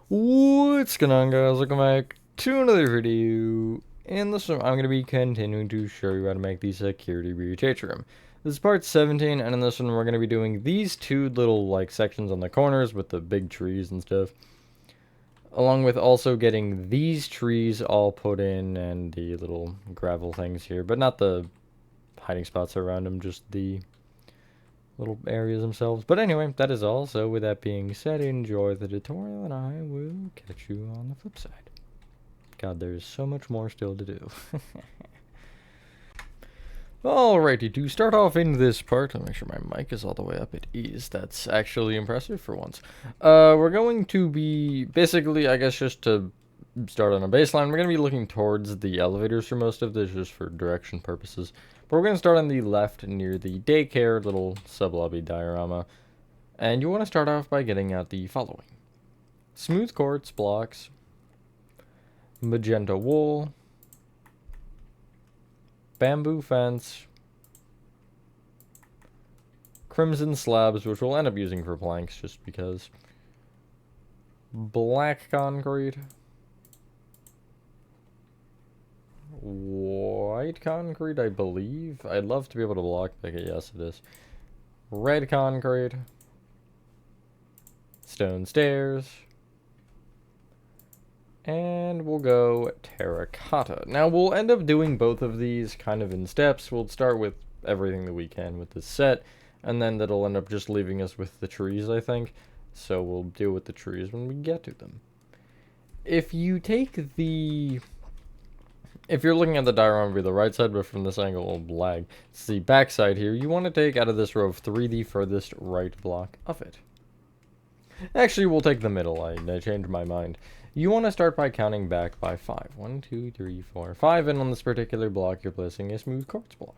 What's going on, guys? Welcome back to another video. In this one, I'm going to be continuing to show you how to make the security breach atrium. This is part 17, and in this one, we're going to be doing these two little, sections on the corners with the big trees and stuff. Along with also getting these trees all put in and the little gravel things here. But not the hiding spots around them, just the little areas themselves. But anyway, that is all. So with that being said, enjoy the tutorial and I will catch you on the flip side. God, there's so much more still to do. Alrighty, to start off in this part, I'll make sure my mic is all the way up. It is. That's actually impressive for once. We're going to be, basically, I guess just to start on a baseline, we're going to be looking towards the elevators for most of this, just for direction purposes. But we're going to start on the left near the daycare little sub-lobby diorama. And you want to start off by getting out the following. Smooth quartz blocks, magenta wool, bamboo fence, crimson slabs, which we'll end up using for planks just because, black concrete, white concrete, I believe. I'd love to be able to block pick it. Yes, it is. Red concrete, stone stairs, and we'll go terracotta. Now, we'll end up doing both of these kind of in steps. We'll start with everything that we can with this set, and then that'll end up just leaving us with the trees, I think. So we'll deal with the trees when we get to them. If you take the... If you're looking at the diorama, it'll be the right side, but from this angle, it'll lag. It's the back side here. You want to take out of this row of 3 the furthest right block of it. Actually, we'll take the middle. I changed my mind. You want to start by counting back by 5. 1, 2, 3, 4, 5. And on this particular block, you're placing a smooth quartz block.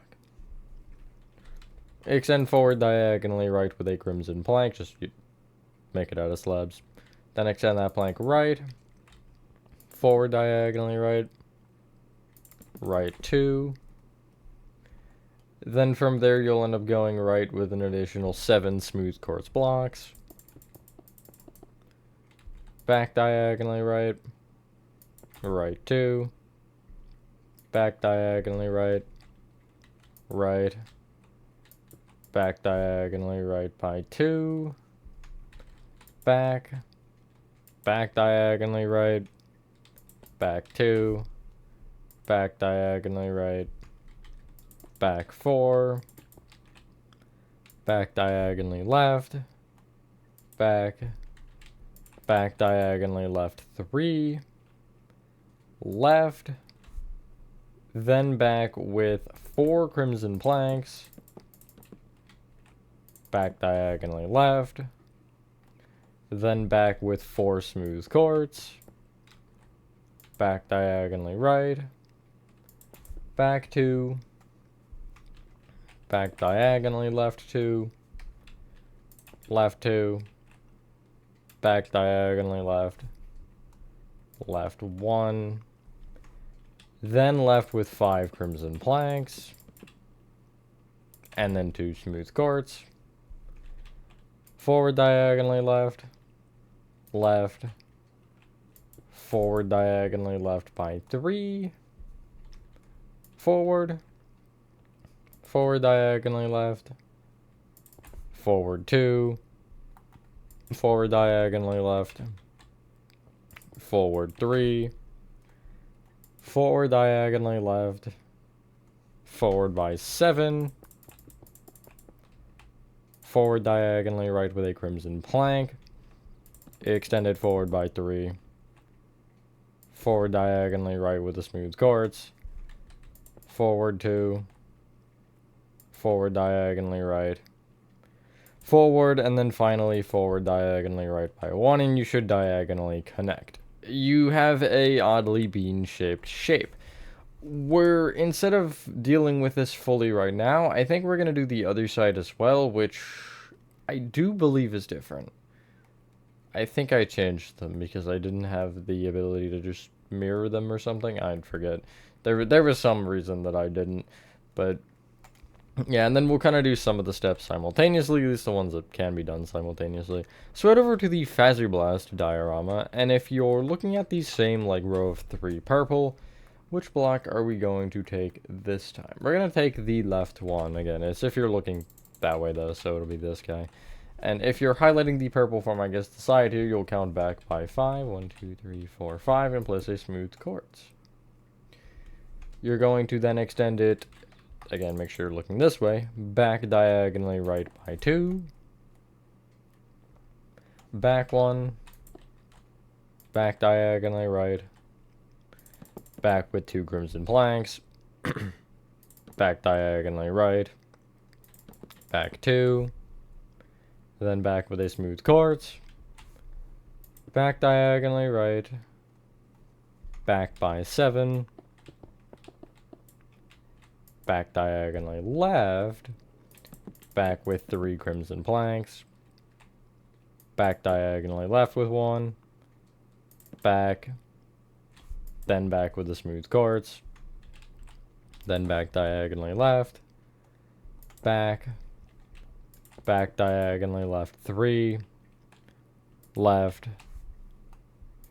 Extend forward diagonally right with a crimson plank. Just make it out of slabs. Then extend that plank right. Forward diagonally right. Right 2. Then from there, you'll end up going right with an additional 7 smooth quartz blocks. Back diagonally right. Right 2. Back diagonally right. Right. Back diagonally right by 2. Back. Back diagonally right. Back 2. Back diagonally right. Back 4. Back diagonally left. Back. Back diagonally left 3. Left. Then back with 4 crimson planks. Back diagonally left. Then back with 4 smooth quartz. Back diagonally right. Back 2. Back diagonally left 2. Left 2. Back diagonally left. Left 1. Then left with 5 crimson planks. And then 2 smooth quartz. Forward diagonally left. Left. Forward diagonally left by 3. Forward. Forward diagonally left. Forward 2. Forward diagonally left. Forward 3. Forward diagonally left. Forward by 7. Forward diagonally right with a crimson plank. Extended forward by 3. Forward diagonally right with a smooth quartz. Forward 2. Forward diagonally right. Forward, and then finally forward diagonally right by 1, and you should diagonally connect. You have a oddly bean-shaped shape. Instead of dealing with this fully right now, I think we're going to do the other side as well, which I do believe is different. I think I changed them because I didn't have the ability to just mirror them or something. I'd forget. There was some reason that I didn't, but Yeah, and then we'll kind of do some of the steps simultaneously, at least the ones that can be done simultaneously. So head over to the Blast diorama, and if you're looking at the same like row of 3 purple, which block are we going to take this time? We're going to take the left one again. It's if you're looking that way though, so it'll be this guy. And if you're highlighting the purple from, I guess, the side here, you'll count back by 5. 1, 2, 3, 4, 5, and place a smooth quartz. You're going to then extend it, again, make sure you're looking this way, back diagonally right by 2. Back 1. Back diagonally right. Back with 2 crimson planks. Back diagonally right. Back 2. Then back with a smooth quartz. Back diagonally right. Back by 7. Back diagonally left. Back with 3 crimson planks. Back diagonally left with 1. Back. Then back with a smooth quartz. Then back diagonally left. Back. Back diagonally left 3. Left.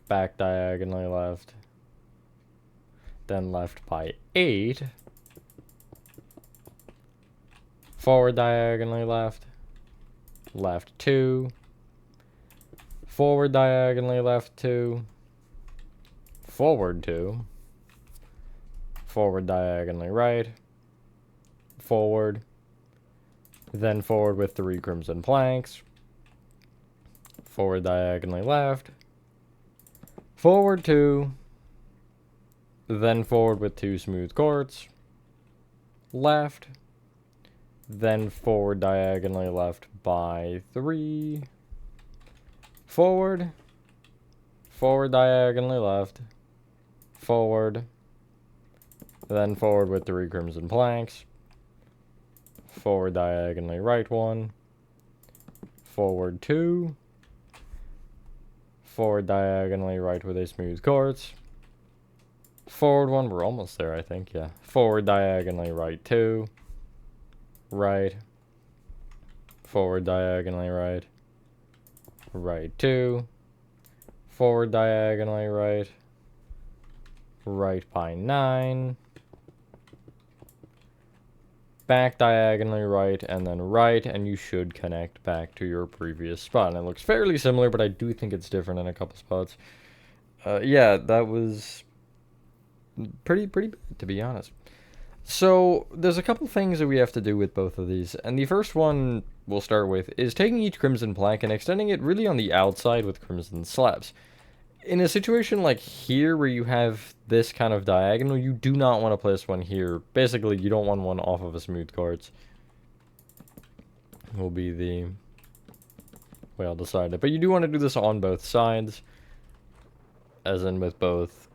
Back diagonally left. Then left by 8. Forward diagonally left. Left 2. Forward diagonally left 2. Forward 2. Forward diagonally right. Forward. Then forward with 3 crimson planks. Forward diagonally left. Forward 2. Then forward with 2 smooth quartz. Left. Then forward diagonally left by 3. Forward. Forward diagonally left. Forward. Then forward with 3 crimson planks. Forward diagonally right 1. Forward 2. Forward diagonally right with a smooth quartz. Forward 1, we're almost there, I think, yeah. Forward diagonally right 2. Right. Forward diagonally right. Right 2. Forward diagonally right. Right by 9. Back diagonally right, and then right, and you should connect back to your previous spot. And it looks fairly similar, but I do think it's different in a couple spots. Yeah, that was pretty bad, to be honest. So, there's a couple things that we have to do with both of these, and the first one we'll start with is taking each crimson plank and extending it really on the outside with crimson slabs. In a situation like here where you have this kind of diagonal, you do not want to place one here. Basically, you don't want one off of a smooth quartz. Will be the way I'll decide it. But you do want to do this on both sides, as in with both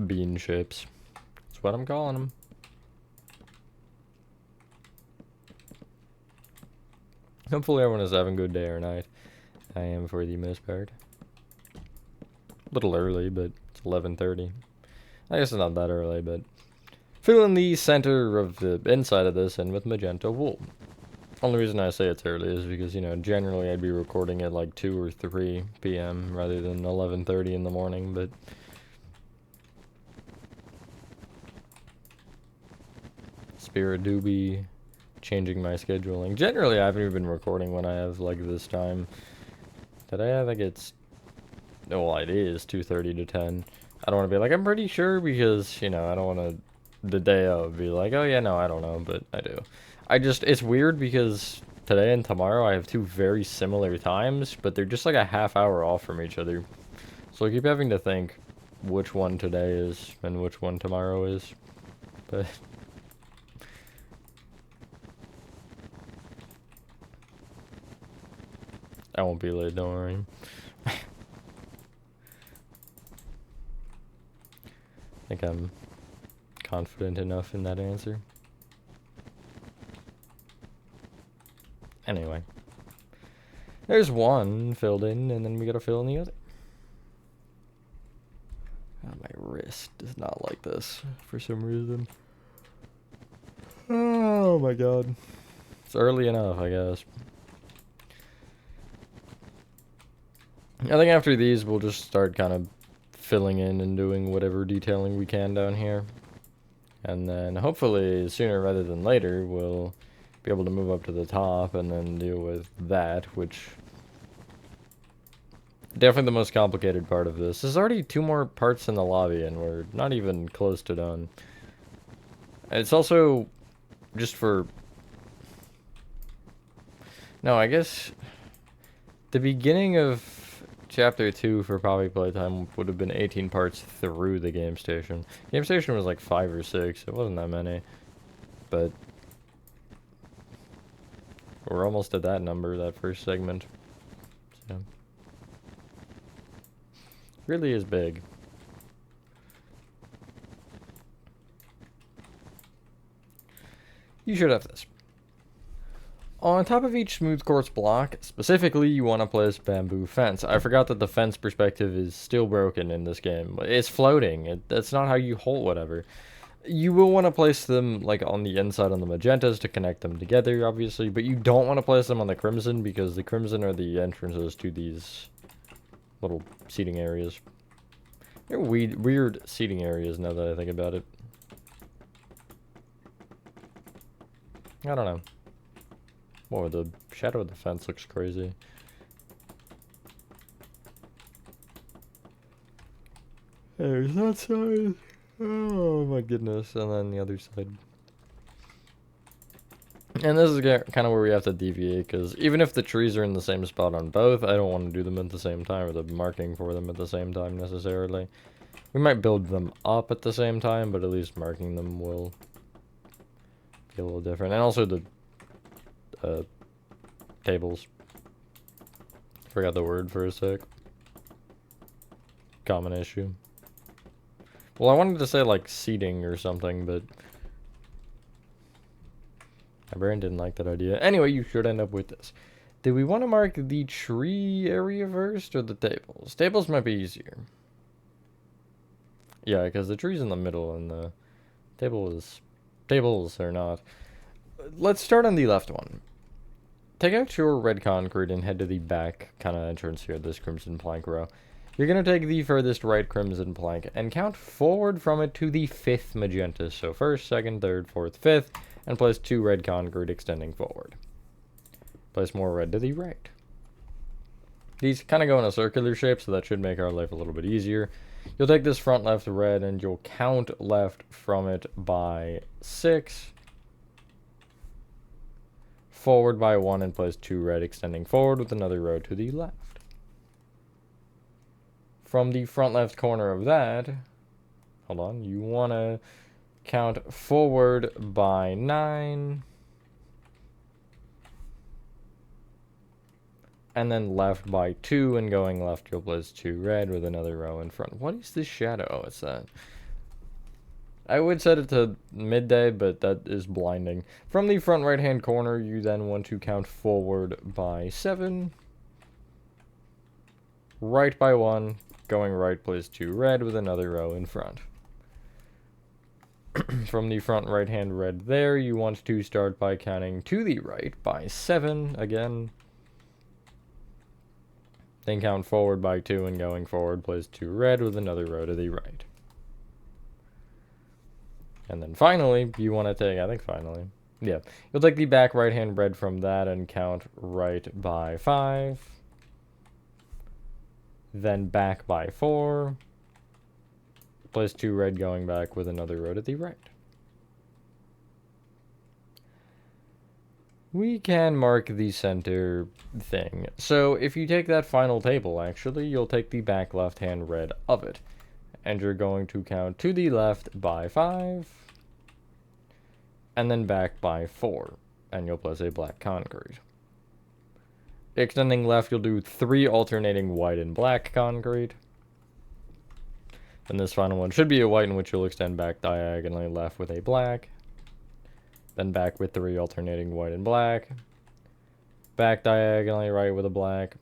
bean shapes. That's what I'm calling them. Hopefully everyone is having a good day or night. I am for the most part. A little early, but it's 11:30. I guess it's not that early, but fill in the center of the inside of this in with magenta wool. Only reason I say it's early is because, you know, generally I'd be recording at like 2 or 3 p.m. rather than 11:30 in the morning, but Spirit do be changing my scheduling. Generally, I haven't even been recording when I have like this time. Today I think it's, well, it is 2:30 to 10. I don't want to be like, I'm pretty sure, because, you know, I don't want to, the day of, be like, oh yeah, no, I don't know, but I do. It's weird because today and tomorrow I have 2 very similar times, but they're just like a half hour off from each other. So I keep having to think which one today is and which one tomorrow is. But I won't be late, don't worry. I think I'm confident enough in that answer. Anyway. There's one filled in, and then we gotta fill in the other. Oh, my wrist does not like this for some reason. Oh my god. early enough, I guess. I think after these, we'll just start kind of filling in and doing whatever detailing we can down here. And then hopefully sooner rather than later, we'll be able to move up to the top and then deal with that, which definitely the most complicated part of this. There's already 2 more parts in the lobby and we're not even close to done. It's also just for... No, I guess the beginning of Chapter 2 for Poppy Playtime would have been 18 parts through the game station. Game station was like 5 or 6. It wasn't that many. But we're almost at that number, that first segment. So really is big. You should have this. On top of each smooth quartz block, specifically, you want to place bamboo fence. I forgot that the fence perspective is still broken in this game. It's floating. That's not how you hold whatever. You will want to place them like on the inside on the magentas to connect them together, obviously, but you don't want to place them on the crimson because the crimson are the entrances to these little seating areas. They're weird seating areas now that I think about it. I don't know. Whoa, the shadow of the fence looks crazy. There's that side. Oh my goodness. And then the other side. And this is kind of where we have to deviate, because even if the trees are in the same spot on both, I don't want to do them at the same time, or the marking for them at the same time necessarily. We might build them up at the same time, but at least marking them will be a little different. And also the tables. Forgot the word for a sec. Common issue. Well, I wanted to say like seating or something, but my brain didn't like that idea. Anyway, you should end up with this. Do we want to mark the tree area first or the tables? Tables might be easier. Yeah, because the tree's in the middle and the tables are not. Let's start on the left one. Take out your red concrete and head to the back kind of entrance here, this crimson plank row. You're going to take the furthest right crimson plank and count forward from it to the 5th magenta. So 1st, 2nd, 3rd, 4th, 5th, and place 2 red concrete extending forward. Place more red to the right. These kind of go in a circular shape, so that should make our life a little bit easier. You'll take this front left red and you'll count left from it by 6. Forward by 1 and place 2 red extending forward with another row to the left. From the front left corner of that, hold on, you want to count forward by 9. And then left by 2, and going left you'll place 2 red with another row in front. What is this shadow? Oh, it's that. I would set it to midday, but that is blinding. From the front right-hand corner, you then want to count forward by 7. Right by 1. Going right, place 2 red with another row in front. From the front right-hand red there, you want to start by counting to the right by 7 again. Then count forward by 2, and going forward, place 2 red with another row to the right. And then finally, you want to take, yeah, you'll take the back right-hand red from that and count right by 5. Then back by 4. Place 2 red going back with another row to the right. We can mark the center thing. So if you take that final table, actually, you'll take the back left-hand red of it. And you're going to count to the left by 5. And then back by 4. And you'll place a black concrete. Extending left, you'll do 3 alternating white and black concrete. And this final one should be a white, in which you'll extend back diagonally left with a black. Then back with 3 alternating white and black. Back diagonally right with a black.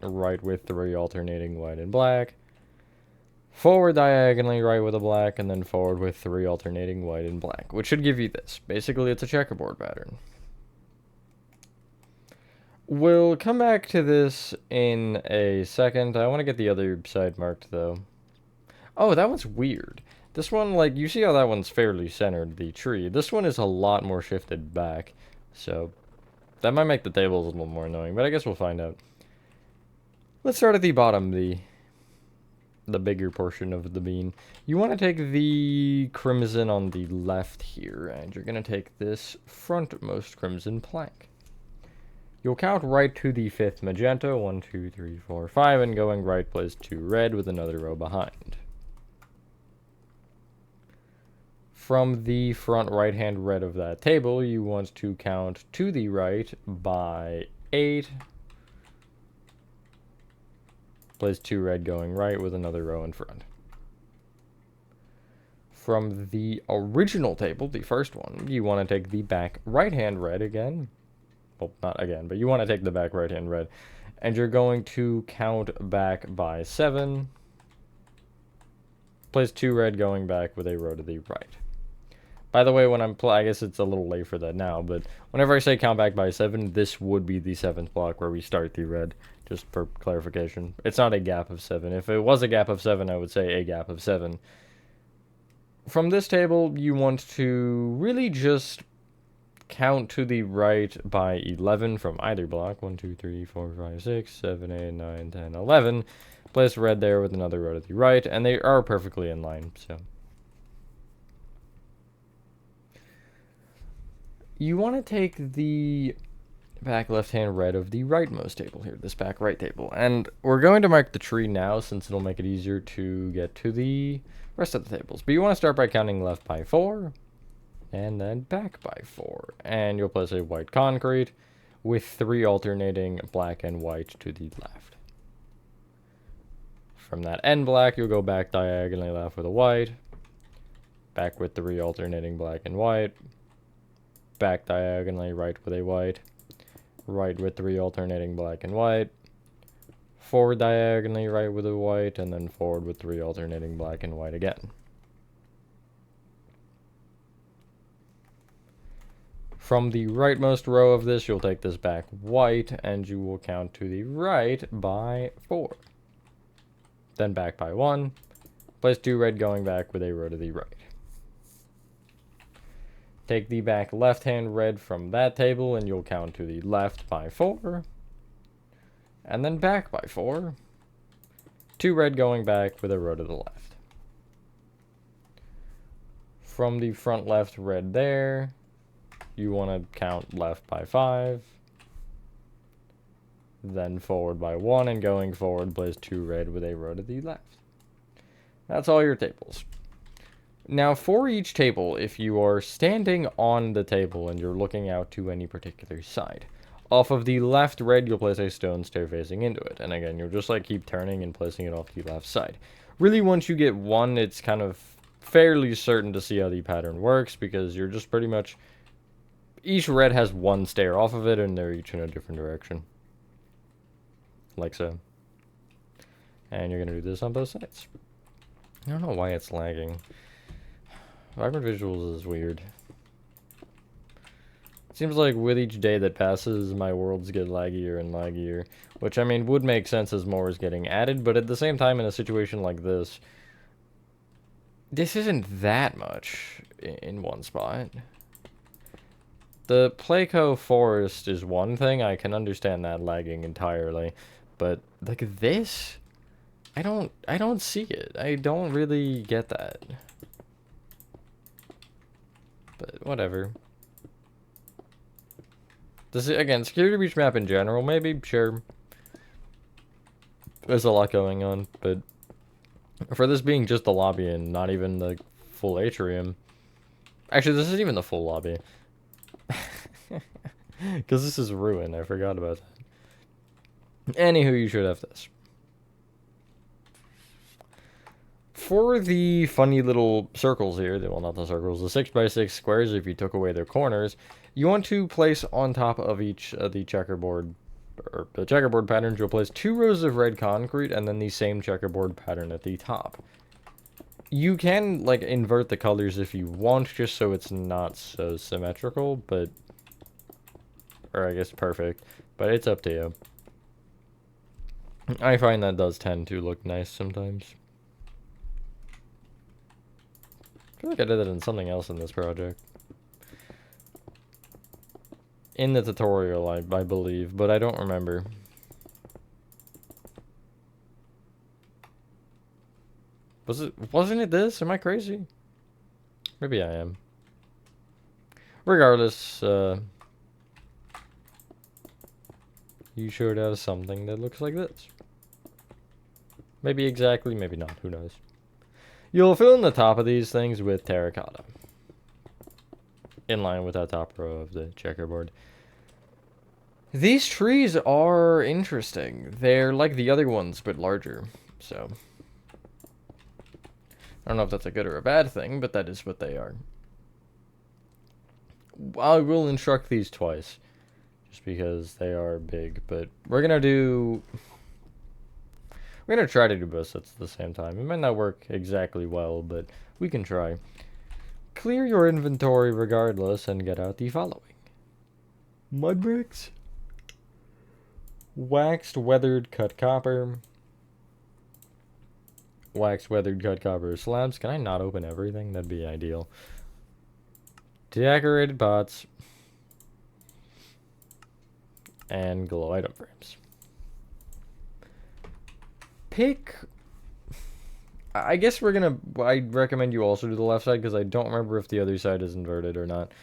Right with 3 alternating white and black. Forward diagonally right with a black, and then forward with 3 alternating white and black, which should give you this. Basically, it's a checkerboard pattern. We'll come back to this in a second. I want to get the other side marked, though. Oh, that one's weird. This one, like, you see how that one's fairly centered, the tree. This one is a lot more shifted back. So, that might make the tables a little more annoying, but I guess we'll find out. Let's start at the bottom, the bigger portion of the bean. You want to take the crimson on the left here, and you're going to take this frontmost crimson plank. You'll count right to the 5th magenta, 1, 2, 3, 4, 5, and going right place 2 red with another row behind. From the front right-hand red of that table, you want to count to the right by 8. Place 2 red going right with another row in front. From the original table, the first one, you want to take the back right-hand red again. Well, not again, but you want to take the back right-hand red. And you're going to count back by 7. Place 2 red going back with a row to the right. By the way, when I'm I guess it's a little late for that now, but whenever I say count back by 7, this would be the 7th block where we start the red, just for clarification. It's not a gap of 7. If it was a gap of 7, I would say a gap of 7. From this table, you want to really just count to the right by 11 from either block. 1, 2, 3, 4, 5, 6, 7, 8, 9, 10, 11. Place red there with another row to the right, and they are perfectly in line, so. You want to take the back left-hand red of the rightmost table here, this back right table. And we're going to mark the tree now since it'll make it easier to get to the rest of the tables. But you want to start by counting left by 4 and then back by 4. And you'll place a white concrete with 3 alternating black and white to the left. From that end black, you'll go back diagonally left with a white, back with 3 alternating black and white, back diagonally right with a white, right with 3 alternating black and white, forward diagonally right with a white, and then forward with 3 alternating black and white again. From the rightmost row of this, you'll take this back white, and you will count to the right by 4. Then back by 1. Place 2 red going back with a row to the right. Take the back left-hand red from that table, and you'll count to the left by 4. And then back by 4. 2 red going back with a row to the left. From the front left red there, you want to count left by 5. Then forward by 1, and going forward, place 2 red with a row to the left. That's all your tables. Now, for each table, if you are standing on the table and you're looking out to any particular side, off of the left red, you'll place a stone stair facing into it. And again, you'll just like keep turning and placing it off the left side. Really, once you get one, it's kind of fairly certain to see how the pattern works, because you're just pretty much, each red has one stair off of it, and they're each in a different direction. Like so. And you're going to do this on both sides. I don't know why it's lagging. Vibrant Visuals is weird. It seems like with each day that passes, my worlds get laggier and laggier. Which, I mean, would make sense as more is getting added, but at the same time, in a situation like this, this isn't that much in one spot. The Placo Forest is one thing, I can understand that lagging entirely. But, like, this? I don't see it. I don't really get that. But whatever. This is, again, Security Breach map in general, maybe, sure. There's a lot going on, but for this being just the lobby and not even the full atrium. Actually, this isn't even the full lobby. Because this is ruined, I forgot about that. Anywho, you should have this. For the funny little circles here, well, not the circles, the 6x6 squares, if you took away their corners, you want to place on top of each of the checkerboard, or the checkerboard patterns, you'll place 2 rows of red concrete and then the same checkerboard pattern at the top. You can, like, invert the colors if you want, just so it's not so symmetrical, but, or I guess perfect, But it's up to you. I find that does tend to look nice sometimes. I feel like I did it in something else in this project. In the tutorial, I believe, but I don't remember. Wasn't it this? Am I crazy? Maybe I am. Regardless, you showed us something that looks like this. Maybe exactly, maybe not, who knows. You'll fill in the top of these things with terracotta. In line with that top row of the checkerboard. These trees are interesting. They're like the other ones, but larger. So, I don't know if that's a good or a bad thing, but that is what they are. I will instruct these twice, just because they are big, but we're gonna try to do both sets at the same time. It might not work exactly well, but we can try. Clear your inventory regardless and get out the following. Mud bricks, waxed weathered cut copper, waxed weathered cut copper slabs. Can I not open everything? That'd be ideal. Decorated pots, and glow item frames. Pick... I guess I recommend you also do the left side because I don't remember if the other side is inverted or not.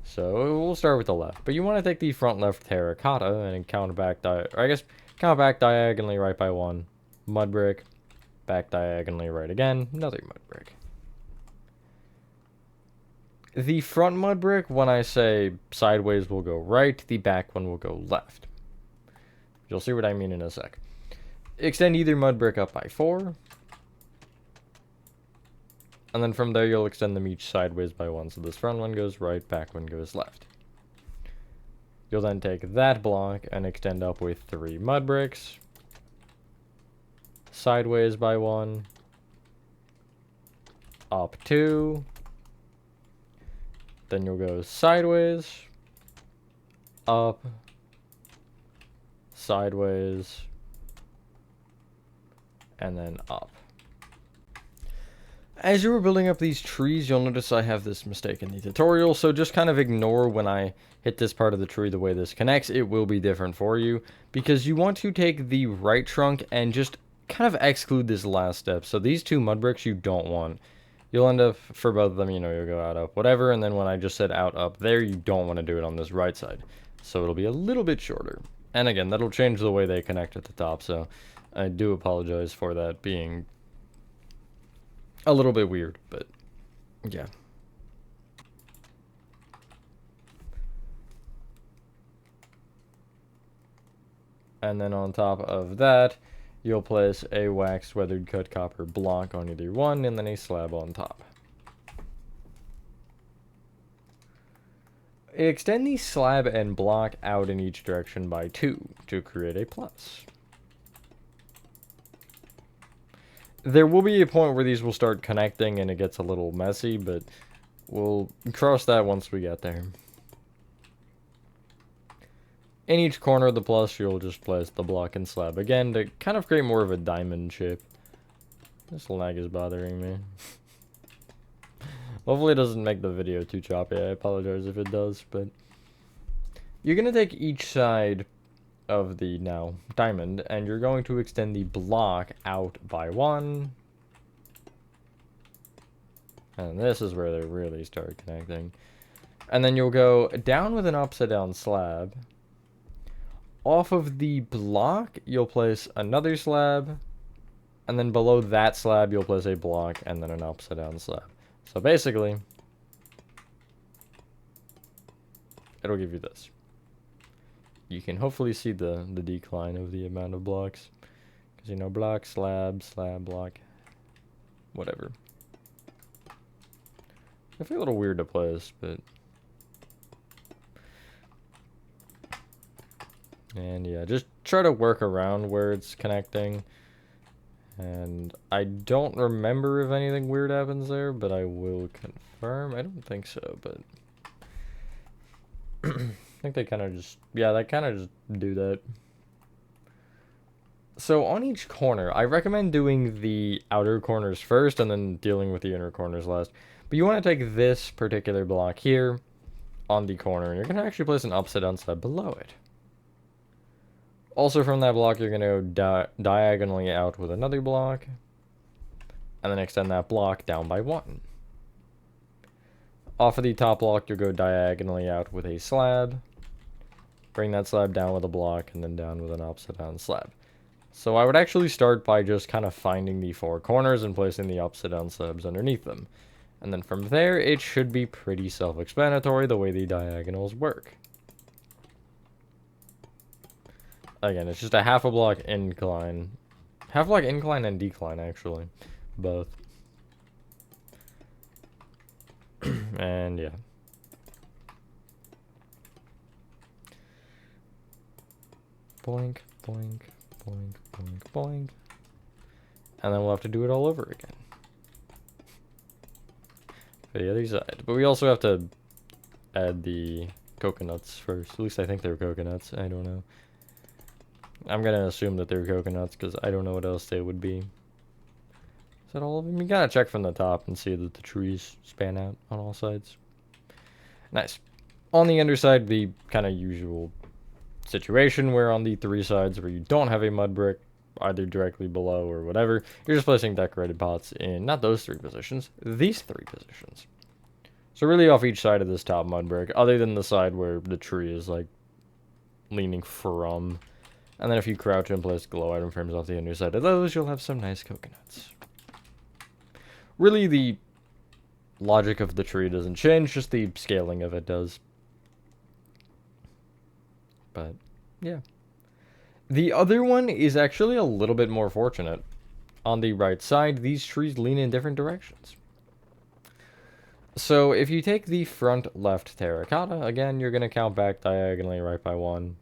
So we'll start with the left. But you want to take the front left terracotta and count back diagonally right by 1. Mud brick. Back diagonally right again. Another mud brick. The front mud brick, when I say sideways, will go right. The back one will go left. You'll see what I mean in a sec. Extend either mud brick up by 4. And then from there, you'll extend them each sideways by 1. So this front one goes right, back one goes left. You'll then take that block and extend up with 3 mud bricks. Sideways by 1. Up 2. Then you'll go sideways. Up. Sideways. And then up. As you were building up these trees, you'll notice I have this mistake in the tutorial, so just kind of ignore when I hit this part of the tree the way this connects. It will be different for you, because you want to take the right trunk and just kind of exclude this last step. So these 2 mud bricks you don't want. You'll end up, for both of them, you'll go out, up, whatever, and then when I just said out, up, there, you don't want to do it on this right side. So it'll be a little bit shorter. And again, that'll change the way they connect at the top, so I do apologize for that being a little bit weird, but yeah. And then on top of that, you'll place a waxed weathered cut copper block on either one, and then a slab on top. Extend the slab and block out in each direction by 2 to create a plus. There will be a point where these will start connecting and it gets a little messy, but we'll cross that once we get there. In each corner of the plus, you'll just place the block and slab again to kind of create more of a diamond shape. This lag is bothering me. Hopefully it doesn't make the video too choppy. I apologize if it does, but you're going to take each side of the now diamond and you're going to extend the block out by 1. And this is where they really start connecting. And then you'll go down with an upside down slab. Off of the block, you'll place another slab. And then below that slab, you'll place a block and then an upside down slab. So basically, it'll give you this. You can hopefully see the decline of the amount of blocks. Because, block, slab, slab, block, whatever. I feel a little weird to place, but... And yeah, just try to work around where it's connecting. And I don't remember if anything weird happens there, but I will confirm. I don't think so, but... think they kind of just, yeah, they kind of just do that. So on each corner, I recommend doing the outer corners first and then dealing with the inner corners last. But you want to take this particular block here on the corner, and you're going to actually place an upside down slab below it. Also from that block, you're going to go diagonally out with another block, and then extend that block down by 1. Off of the top block, you'll go diagonally out with a slab, bring that slab down with a block, and then down with an upside down slab. So I would actually start by just kind of finding the 4 corners and placing the upside down slabs underneath them. And then from there, it should be pretty self-explanatory the way the diagonals work. Again, it's just a half a block incline. Half a block incline and decline, actually. Both. And yeah. Boink, boink, boink, boink, boink. And then we'll have to do it all over again. For the other side. But we also have to add the coconuts first. At least I think they're coconuts. I don't know. I'm gonna assume that they're coconuts because I don't know what else they would be. Is that all of them? You gotta check from the top and see that the trees span out on all sides. Nice. On the underside, the kind of usual situation where on the 3 sides where you don't have a mud brick, either directly below or whatever, you're just placing decorated pots in not those 3 positions, these 3 positions. So really off each side of this top mud brick, other than the side where the tree is like leaning from. And then if you crouch and place glow item frames off the underside of those, you'll have some nice coconuts. Really, the logic of the tree doesn't change, just the scaling of it does. But, yeah. The other one is actually a little bit more fortunate. On the right side, these trees lean in different directions. So, if you take the front left terracotta, again, you're going to count back diagonally right by 1.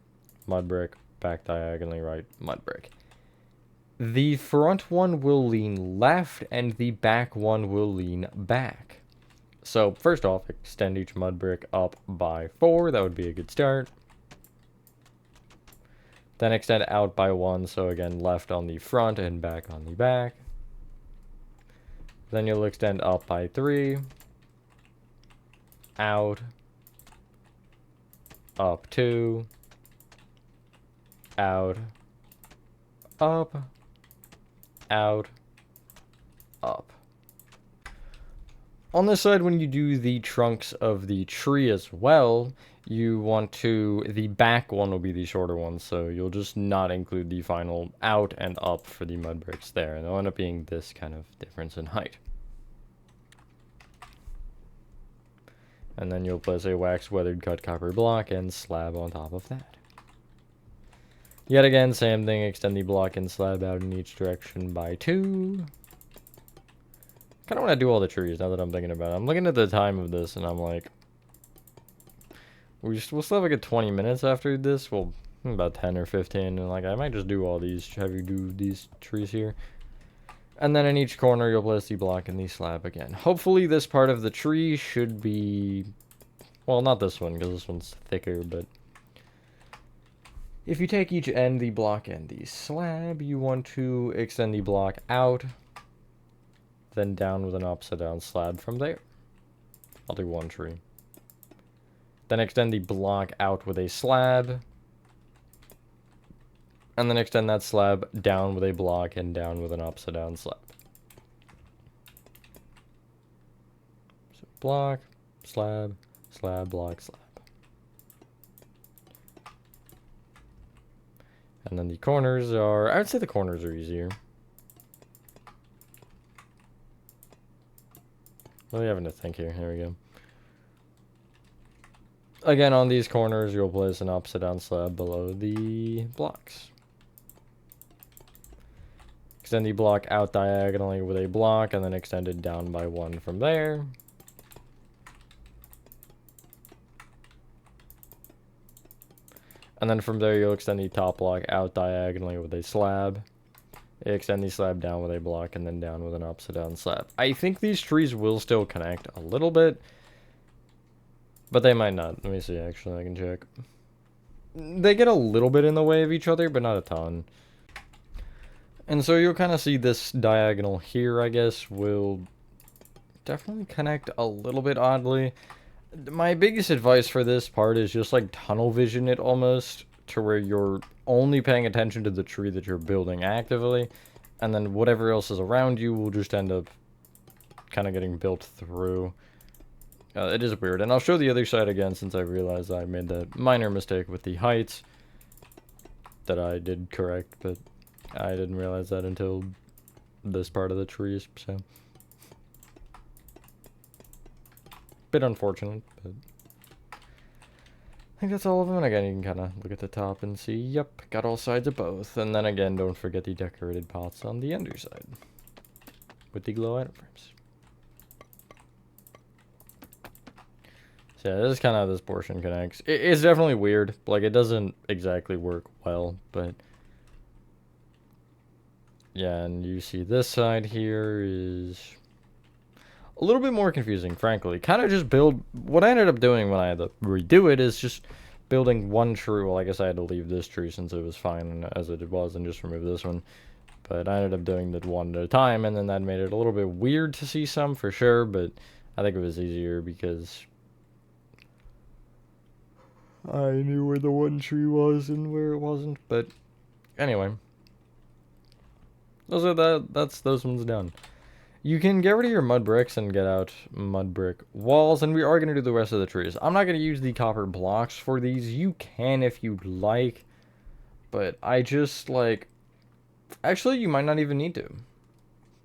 Mud brick, back diagonally right, mud brick. The front one will lean left, and the back one will lean back. So, first off, extend each mud brick up by 4. That would be a good start. Then extend out by 1, so again, left on the front and back on the back. Then you'll extend up by 3. Out. Up 2. Out. Up. Out. Up. On this side, when you do the trunks of the tree as well, you want to, the back one will be the shorter one, so you'll just not include the final out and up for the mud bricks there, and they'll end up being this kind of difference in height. And then you'll place a wax weathered cut copper block and slab on top of that. Yet again, same thing, extend the block and slab out in each direction by 2. Kind of want to do all the trees now that I'm thinking about it. I'm looking at the time of this and I'm like, we'll still have like a 20 minutes after this. Well, about 10 or 15. And like, I might just do all these, have you do these trees here. And then in each corner, you'll place the block and the slab again. Hopefully this part of the tree should be, well, not this one, because this one's thicker, but if you take each end, the block and the slab, you want to extend the block out, then down with an upside down slab from there. I'll do 1 tree. Then extend the block out with a slab, and then extend that slab down with a block and down with an upside down slab. So block, slab, slab, block, slab. And then the corners are, I would say the corners are easier. Really having to think here. Here we go. Again, on these corners, you'll place an upside down slab below the blocks. Extend the block out diagonally with a block, and then extend it down by 1 from there. And then from there, you'll extend the top block out diagonally with a slab. Extend the slab down with a block, and then down with an upside down slab. I think these trees will still connect a little bit. But they might not. Let me see, actually, I can check. They get a little bit in the way of each other, but not a ton. And so you'll kind of see this diagonal here, I guess, will definitely connect a little bit oddly. My biggest advice for this part is just like tunnel vision it almost, to where you're only paying attention to the tree that you're building actively, and then whatever else is around you will just end up kind of getting built through. It is weird, and I'll show the other side again since I realized I made that minor mistake with the heights that I did correct, but I didn't realize that until this part of the trees, so. Bit unfortunate, but I think that's all of them. And again, you can kind of look at the top and see, yep, got all sides of both. And then again, don't forget the decorated pots on the underside with the glow item frames. So yeah, this is kind of how this portion connects. It's definitely weird. Like, it doesn't exactly work well, but yeah, and you see this side here is a little bit more confusing, frankly. Kind of just build... What I ended up doing when I had to redo it is just building one tree. Well, I guess I had to leave this tree since it was fine as it was and just remove this one. But I ended up doing it one at a time, and then that made it a little bit weird to see some, for sure. But I think it was easier because I knew where the one tree was and where it wasn't. But anyway, that's those ones done. You can get rid of your mud bricks and get out mud brick walls, and we are going to do the rest of the trees. I'm not going to use the copper blocks for these. You can if you'd like, but I just, like... Actually, you might not even need to.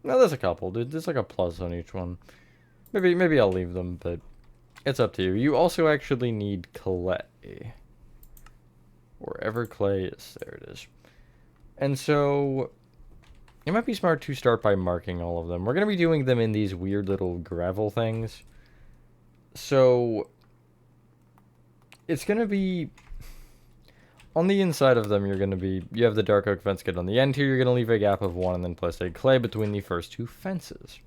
No, there's a couple, dude. There's like a plus on each one. Maybe I'll leave them, but it's up to you. You also actually need clay. Wherever clay is, there it is. And so... It might be smart to start by marking all of them. We're going to be doing them in these weird little gravel things. So, it's going to be... On the inside of them, you're going to be... You have the dark oak fence kit on the end here. You're going to leave a gap of 1 and then place a clay between the first 2 fences.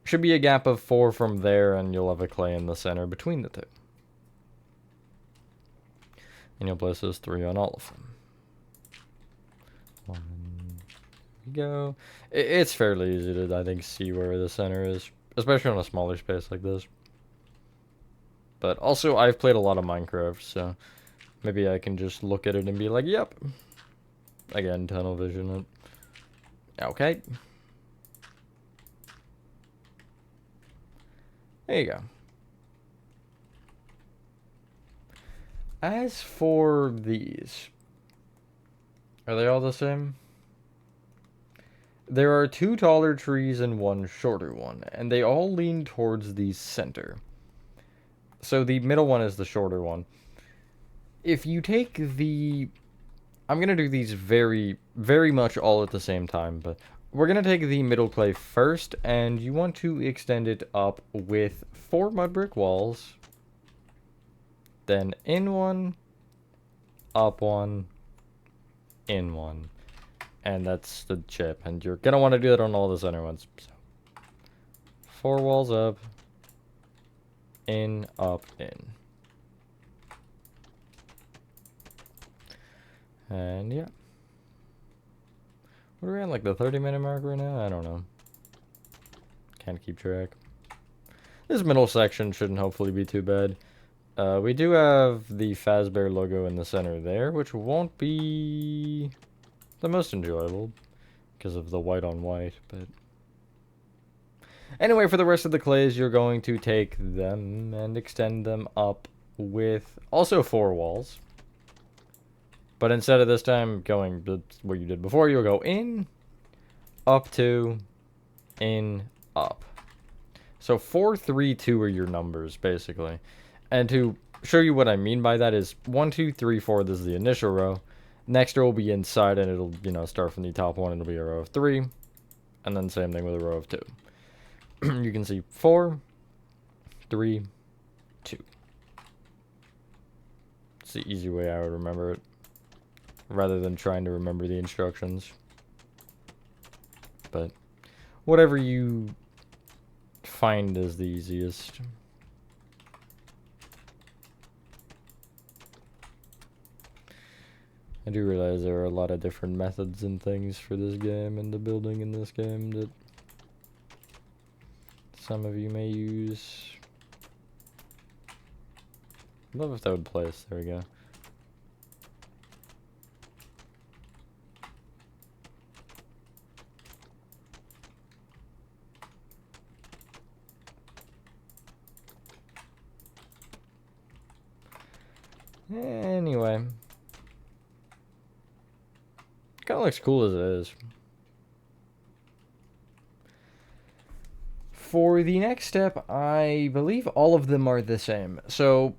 Should be a gap of 4 from there, and you'll have a clay in the center between the 2. And you'll place those 3 on all of them. 1... go. It's fairly easy to, I think, see where the center is, especially on a smaller space like this. But also, I've played a lot of Minecraft, so maybe I can just look at it and be like, yep. Again, tunnel vision it. Okay. There you go. As for these, are they all the same? There are 2 taller trees and 1 shorter one, and they all lean towards the center. So the middle one is the shorter one. If you take the... I'm going to do these very, very much all at the same time, but we're going to take the middle clay first, and you want to extend it up with 4 mud brick walls, then in 1, up 1, in 1. And that's the chip, and you're going to want to do that on all the center ones. So, 4 walls up, in, up, in. And yeah. What are we at, like the 30-minute mark right now? I don't know. Can't keep track. This middle section shouldn't hopefully be too bad. We do have the Fazbear logo in the center there, which won't be the most enjoyable because of the white on white, but anyway, for the rest of the clays, you're going to take them and extend them up with also 4 walls, but instead of this time going what you did before, you'll go in, up 2, in, up. So 4, 3, 2 are your numbers basically, and to show you what I mean by that is 1, 2, 3, 4. This is the initial row. Next row will be inside, and it'll, you know, start from the top one. It'll be a row of 3, and then same thing with a row of 2. You can see 4, 3, 2. It's the easy way I would remember it, rather than trying to remember the instructions. But whatever you find is the easiest. I do realize there are a lot of different methods and things for this game and the building in this game that some of you may use. I'd love if that would place. There we go. Anyway. Kind of looks cool as it is. For the next step, I believe all of them are the same. So,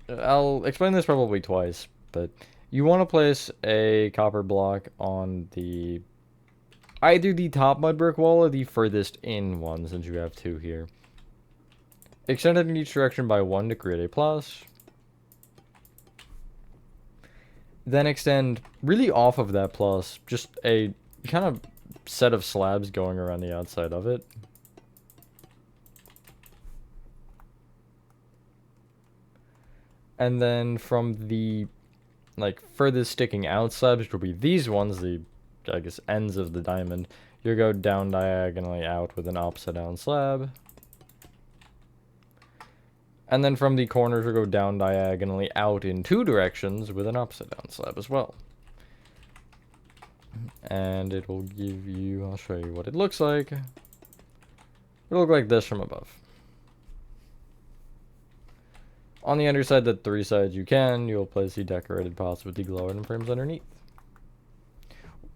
I'll explain this probably twice, but you want to place a copper block on the either the top mud brick wall or the furthest in one, since you have two here. Extend it in each direction by 1 to create a plus. Then extend really off of that plus, just a kind of set of slabs going around the outside of it. And then from the like furthest sticking out slabs, which will be these ones, the I guess ends of the diamond, you'll go down diagonally out with an opposite down slab. And then from the corners, we'll go down diagonally out in 2 directions with an opposite down slab as well. And it will give you, I'll show you what it looks like. It'll look like this from above. On the underside, the 3 sides you'll place the decorated pots with the glow-in frames underneath.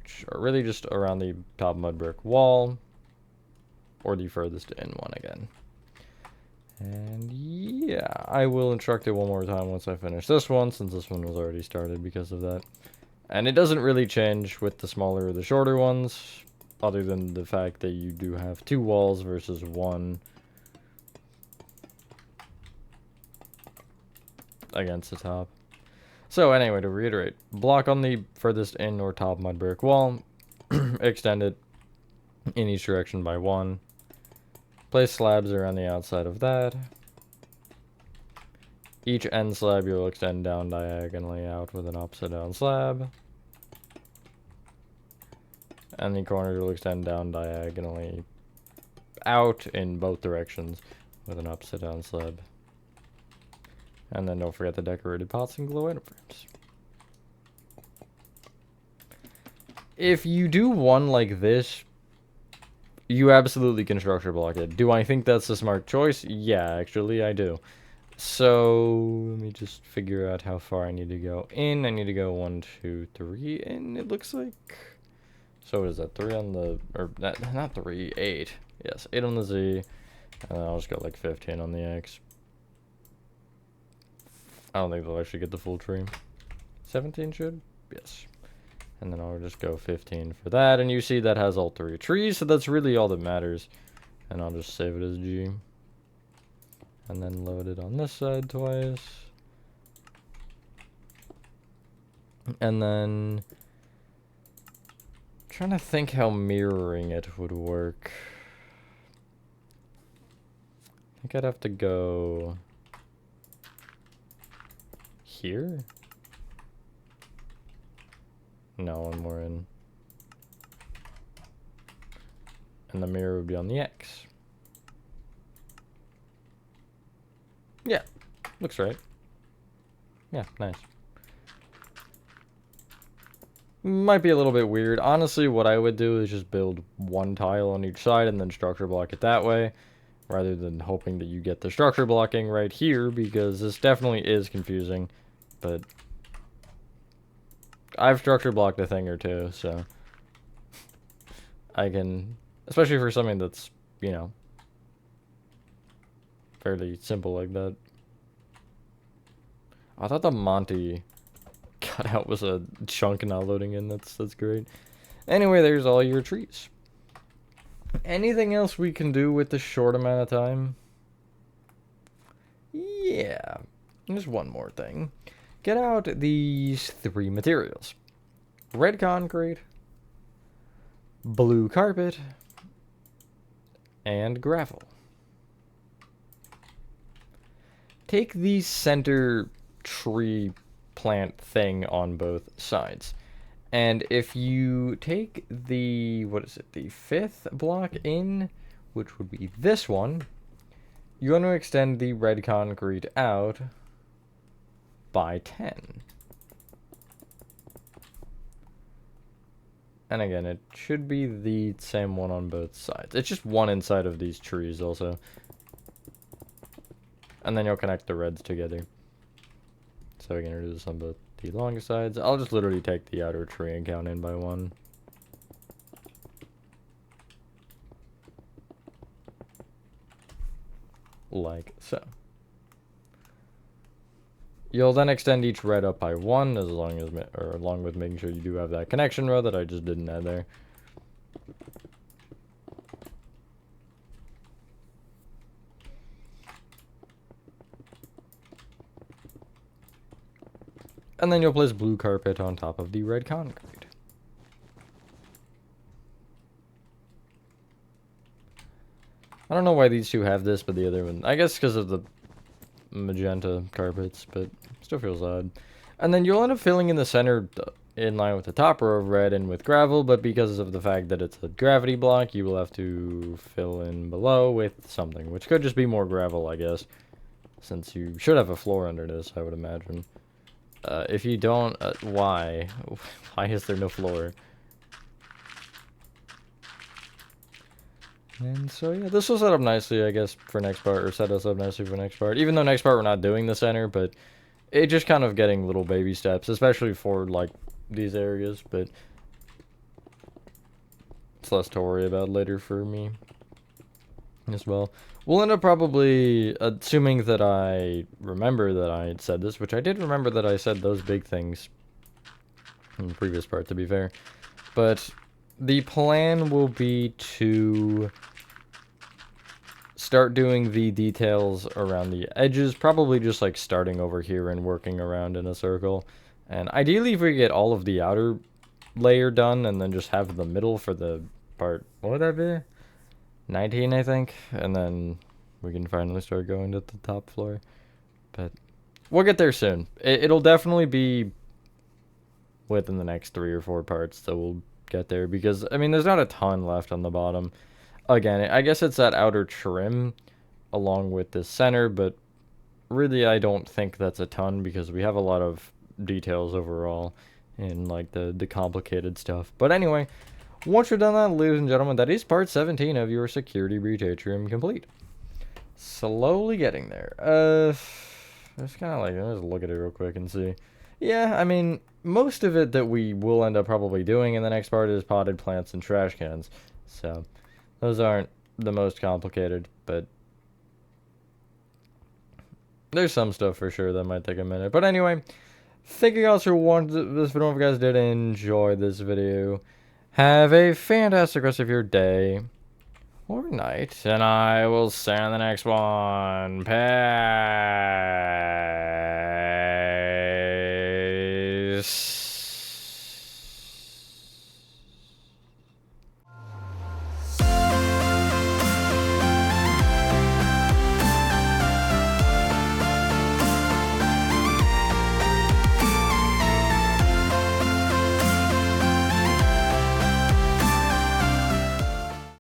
Which are really just around the top mud brick wall. Or the furthest in one again. And yeah, I will instruct it one more time once I finish this one, since this one was already started because of that. And it doesn't really change with the smaller or the shorter ones, other than the fact that you do have 2 walls versus 1 against the top. So anyway, to reiterate, block on the furthest in or top mud brick wall, extend it in each direction by 1. Place slabs around the outside of that. Each end slab you'll extend down diagonally out with an opposite down slab. And the corners will extend down diagonally out in both directions with an opposite down slab. And then don't forget the decorated pots and glow-in frames. If you do one like this, you absolutely can structure block it. Do I think that's a smart choice? Yeah, actually, I do. So, let me just figure out how far I need to go in. I need to go 1, 2, 3 in, it looks like. So what is that? 3 on the, or not 3, 8. Yes, 8 on the Z. And then I'll just go like 15 on the X. I don't think they'll actually get the full tree. 17 should? Yes. And then I'll just go 15 for that. And you see that has all 3 trees, so that's really all that matters. And I'll just save it as G. And then load it on this side twice. And then trying to think how mirroring it would work. I think I'd have to go here. No, one more in. And the mirror would be on the X. Yeah, looks right. Yeah, nice. Might be a little bit weird. Honestly, what I would do is just build 1 tile on each side and then structure block it that way, rather than hoping that you get the structure blocking right here, because this definitely is confusing, but I've structure blocked a thing or two, so I can, especially for something that's, you know, fairly simple like that. I thought the Monty cutout was a chunk not loading in. That's great. Anyway, there's all your trees. Anything else we can do with this short amount of time? Yeah, there's one more thing. Get out these 3 materials. Red concrete, blue carpet, and gravel. Take the center tree plant thing on both sides. And if you take the, what is it, the 5th block in, which would be this one, you're going to extend the red concrete out by 10. And again, it should be the same one on both sides. It's just one inside of these trees also. And then you'll connect the reds together. So we're going to do this on both the long sides. I'll just literally take the outer tree and count in by 1. Like so. You'll then extend each red up by 1, along with making sure you do have that connection row that I just didn't add there. And then you'll place blue carpet on top of the red concrete. I don't know why these two have this, but the other one, I guess because of the magenta carpets, but still feels odd. And then you'll end up filling in the center in line with the top row of red and with gravel, but because of the fact that it's a gravity block, you will have to fill in below with something, which could just be more gravel, I guess, since you should have a floor under this, I would imagine. If you don't, why? Why is there no floor? And so, yeah, this will set up nicely, I guess, for next part, or set us up nicely for next part. Even though next part we're not doing the center, but it just kind of getting little baby steps, especially for, like, these areas, but it's less to worry about later for me as well. We'll end up probably, assuming that I remember that I had said this, which I did remember that I said those big things in the previous part, to be fair, but the plan will be to start doing the details around the edges, probably just like starting over here and working around in a circle. And ideally, if we get all of the outer layer done and then just have the middle for the part, what would that be? 19, I think. And then we can finally start going to the top floor. But we'll get there soon. It'll definitely be within the next 3 or 4 parts that we'll get there, because I mean there's not a ton left on the bottom. Again, I guess it's that outer trim along with the center, but really I don't think that's a ton because we have a lot of details overall in like the complicated stuff. But anyway, once you're done that, ladies and gentlemen, that is part 17 of your security breach atrium complete. Slowly getting there. It's kind of like, let's look at it real quick and see. Yeah, I mean, most of it that we will end up probably doing in the next part is potted plants and trash cans. So, those aren't the most complicated, but there's some stuff for sure that might take a minute. But anyway, thank you guys for watching this video. If you guys did enjoy this video, have a fantastic rest of your day or night, and I will see you in the next one. Peace.